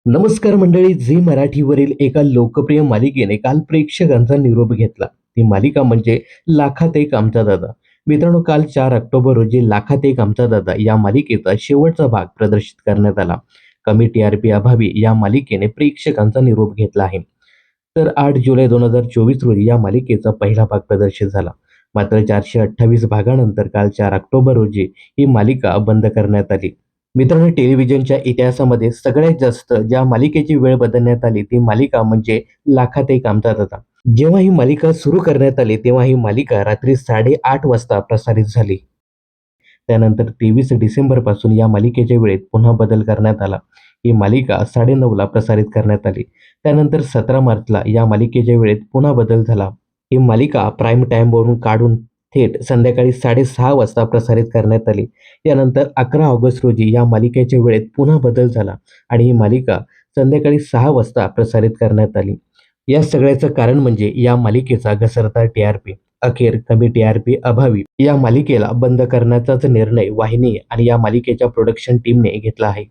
नमस्कार मंडळी. झी मराठीवरील एका लोकप्रिय मालिकेने काल प्रेक्षकांचा निरोप घेतला. ती मालिका म्हणजे लाखात एक आमचा दादा. मित्रांनो, काल 4 ऑक्टोबर रोजी लाखात एक आमचा दादा या मालिकेचा शेवटचा भाग प्रदर्शित करण्यात आला. कमी टीआरपी अभावी या मालिकेने प्रेक्षकांचा निरोप घेतला आहे. तर 8 जुलै 2024 रोजी या मालिकेचा पहिला भाग प्रदर्शित झाला. मात्र 428 भागानंतर काल 4 ऑक्टोबर रोजी ही मालिका बंद करण्यात आली. मित्रांनो, टेलिव्हिजनच्या इतिहासामध्ये सगळ्यात जास्त ज्या मालिकेची वेळ बदलण्यात आली ती मालिका म्हणजे लाखात एक आमचा दादा. जेव्हा ही मालिका सुरू करण्यात आली तेव्हा ही मालिका रात्री 8:30 वाजता प्रसारित झाली. त्यानंतर 23 डिसेंबर पासून या मालिकेच्या वेळेत पुन्हा बदल करण्यात आला. ही मालिका 9:30 ला प्रसारित करण्यात आली. त्यानंतर 17 मार्चला या मालिकेच्या वेळेत पुन्हा बदल झाला. ही मालिका प्राईम टाईमवरून काढून थेट संध्याकाळी 6:30 वाजता प्रसारित करण्यात आली. यानंतर 11 ऑगस्ट रोजी या मालिकेच्या वेळेत पुन्हा बदल झाला आणि ही मालिका संध्याकाळी 6 वाजता प्रसारित करण्यात आली. या सगळ्याचं कारण म्हणजे या मालिकेचा घसरता टीआरपी. अखेर कमी टीआरपी अभावी या मालिकेला बंद करण्याचाच निर्णय वाहिनी आणि या मालिकेच्या प्रोडक्शन टीमने घेतला आहे.